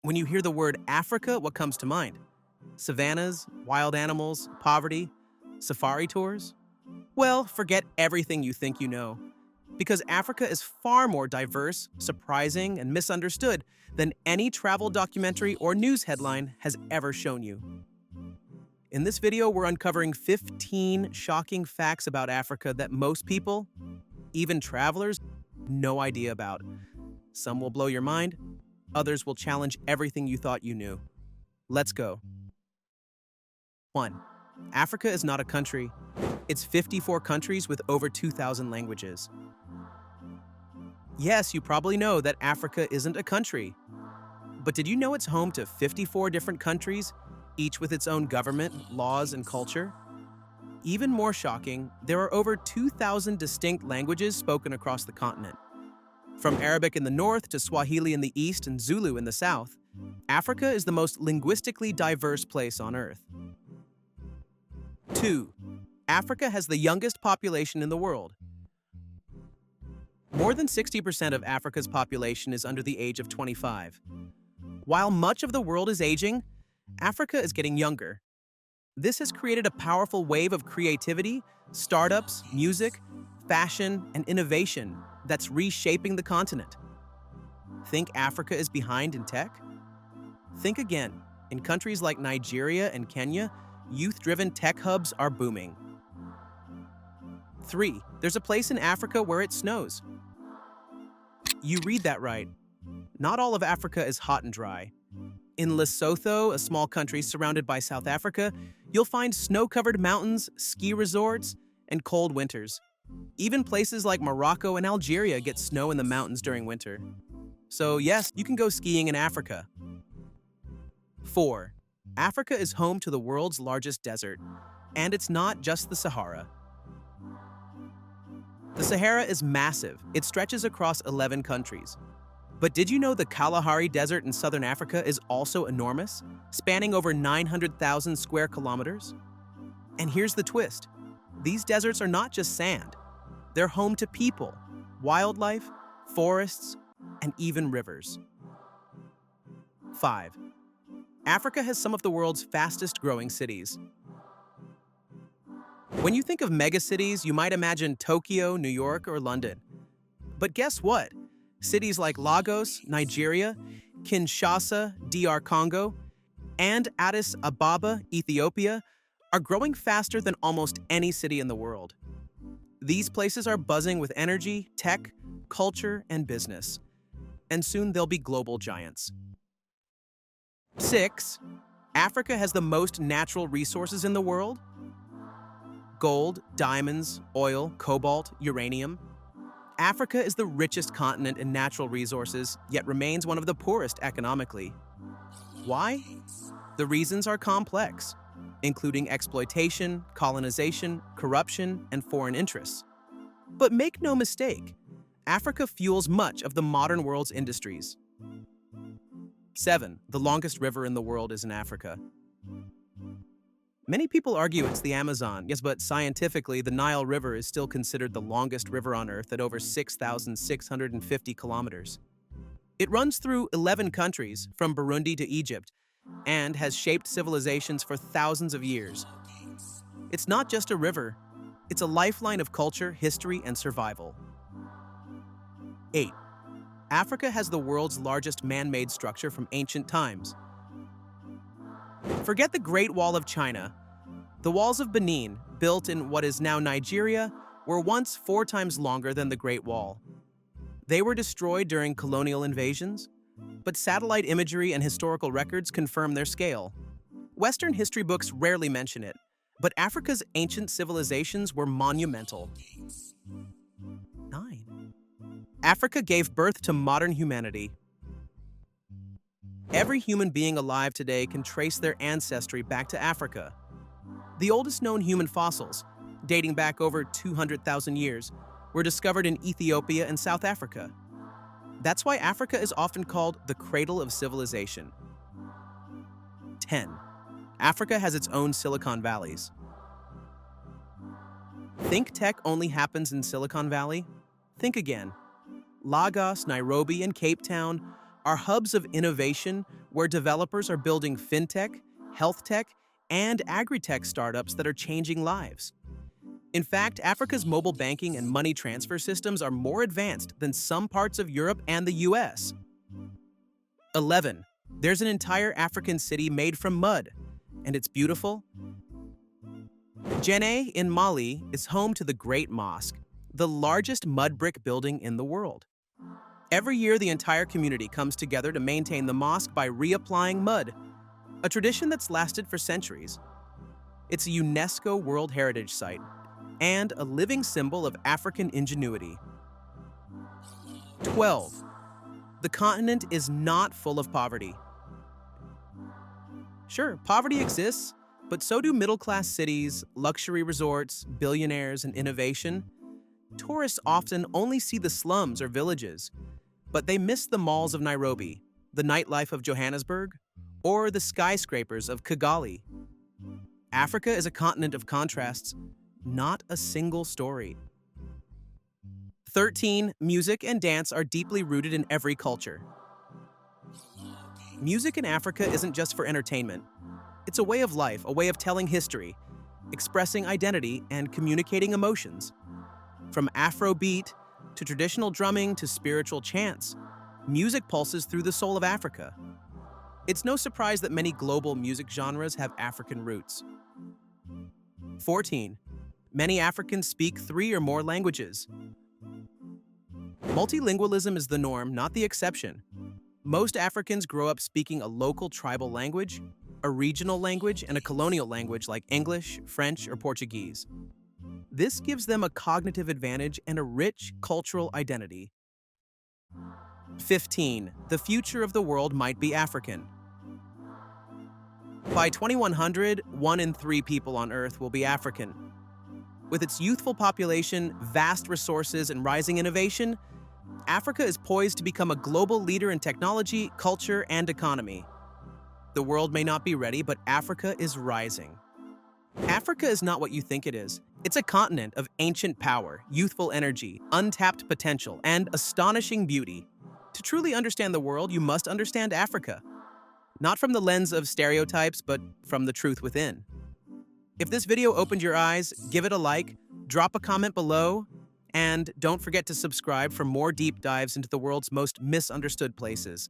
When you hear the word Africa, what comes to mind? Savannas, wild animals, poverty, safari tours? Well, forget everything you think you know. Because Africa is far more diverse, surprising, and misunderstood than any travel documentary or news headline has ever shown you. In this video, we're uncovering 15 shocking facts about Africa that most people, even travelers, have no idea about. Some will blow your mind, others will challenge everything you thought you knew. Let's go. 1. Africa is not a country. It's 54 countries with over 2,000 languages. Yes, you probably know that Africa isn't a country. But did you know it's home to 54 different countries, each with its own government, laws, and culture? Even more shocking, there are over 2,000 distinct languages spoken across the continent. From Arabic in the north to Swahili in the east and Zulu in the south, Africa is the most linguistically diverse place on Earth. 2. Africa has the youngest population in the world. More than 60% of Africa's population is under the age of 25. While much of the world is aging, Africa is getting younger. This has created a powerful wave of creativity, startups, music, fashion, and innovation that's reshaping the continent. Think Africa is behind in tech? Think again. In countries like Nigeria and Kenya, youth-driven tech hubs are booming. 3. There's a place in Africa where it snows. You read that right. Not all of Africa is hot and dry. In Lesotho, a small country surrounded by South Africa, you'll find snow-covered mountains, ski resorts, and cold winters. Even places like Morocco and Algeria get snow in the mountains during winter. So yes, you can go skiing in Africa. 4. Africa is home to the world's largest desert, and it's not just the Sahara. The Sahara is massive. It stretches across 11 countries. But did you know the Kalahari Desert in southern Africa is also enormous, spanning over 900,000 square kilometers? And here's the twist. These deserts are not just sand. They're home to people, wildlife, forests, and even rivers. 5. Africa has some of the world's fastest-growing cities. When you think of megacities, you might imagine Tokyo, New York, or London. But guess what? Cities like Lagos, Nigeria, Kinshasa, DR Congo, and Addis Ababa, Ethiopia, are growing faster than almost any city in the world. These places are buzzing with energy, tech, culture, and business. And soon they'll be global giants. 6. Africa has the most natural resources in the world. Gold, diamonds, oil, cobalt, uranium. Africa is the richest continent in natural resources, yet remains one of the poorest economically. Why? The reasons are complex, including exploitation, colonization, corruption, and foreign interests. But make no mistake, Africa fuels much of the modern world's industries. 7. The longest river in the world is in Africa. Many people argue it's the Amazon, yes, but scientifically, the Nile River is still considered the longest river on Earth at over 6,650 kilometers. It runs through 11 countries, from Burundi to Egypt, and has shaped civilizations for thousands of years. It's not just a river, it's a lifeline of culture, history, and survival. 8. Africa has the world's largest man-made structure from ancient times. Forget the Great Wall of China. The walls of Benin, built in what is now Nigeria, were once 4 times longer than the Great Wall. They were destroyed during colonial invasions, but satellite imagery and historical records confirm their scale. Western history books rarely mention it, but Africa's ancient civilizations were monumental. 9. Africa gave birth to modern humanity. Every human being alive today can trace their ancestry back to Africa. The oldest known human fossils, dating back over 200,000 years, were discovered in Ethiopia and South Africa. That's why Africa is often called the cradle of civilization. 10. Africa has its own Silicon Valleys. Think tech only happens in Silicon Valley? Think again. Lagos, Nairobi, and Cape Town are hubs of innovation where developers are building fintech, health tech, and agri-tech startups that are changing lives. In fact, Africa's mobile banking and money transfer systems are more advanced than some parts of Europe and the US. 11. There's an entire African city made from mud, and it's beautiful. Djenné in Mali is home to the Great Mosque, the largest mud brick building in the world. Every year, the entire community comes together to maintain the mosque by reapplying mud, a tradition that's lasted for centuries. It's a UNESCO World Heritage Site and a living symbol of African ingenuity. 12. The continent is not full of poverty. Sure, poverty exists, but so do middle-class cities, luxury resorts, billionaires, and innovation. Tourists often only see the slums or villages, but they miss the malls of Nairobi, the nightlife of Johannesburg, or the skyscrapers of Kigali. Africa is a continent of contrasts, not a single story. 13. Music and dance are deeply rooted in every culture. Music in Africa isn't just for entertainment. It's a way of life, a way of telling history, expressing identity, and communicating emotions. From Afrobeat to traditional drumming to spiritual chants, music pulses through the soul of Africa. It's no surprise that many global music genres have African roots. 14. Many Africans speak 3 or more languages. Multilingualism is the norm, not the exception. Most Africans grow up speaking a local tribal language, a regional language, and a colonial language like English, French, or Portuguese. This gives them a cognitive advantage and a rich cultural identity. 15. The future of the world might be African. By 2100, 1 in 3 people on Earth will be African. With its youthful population, vast resources, and rising innovation, Africa is poised to become a global leader in technology, culture, and economy. The world may not be ready, but Africa is rising. Africa is not what you think it is. It's a continent of ancient power, youthful energy, untapped potential, and astonishing beauty. To truly understand the world, you must understand Africa. Not from the lens of stereotypes, but from the truth within. If this video opened your eyes, give it a like, drop a comment below, and don't forget to subscribe for more deep dives into the world's most misunderstood places.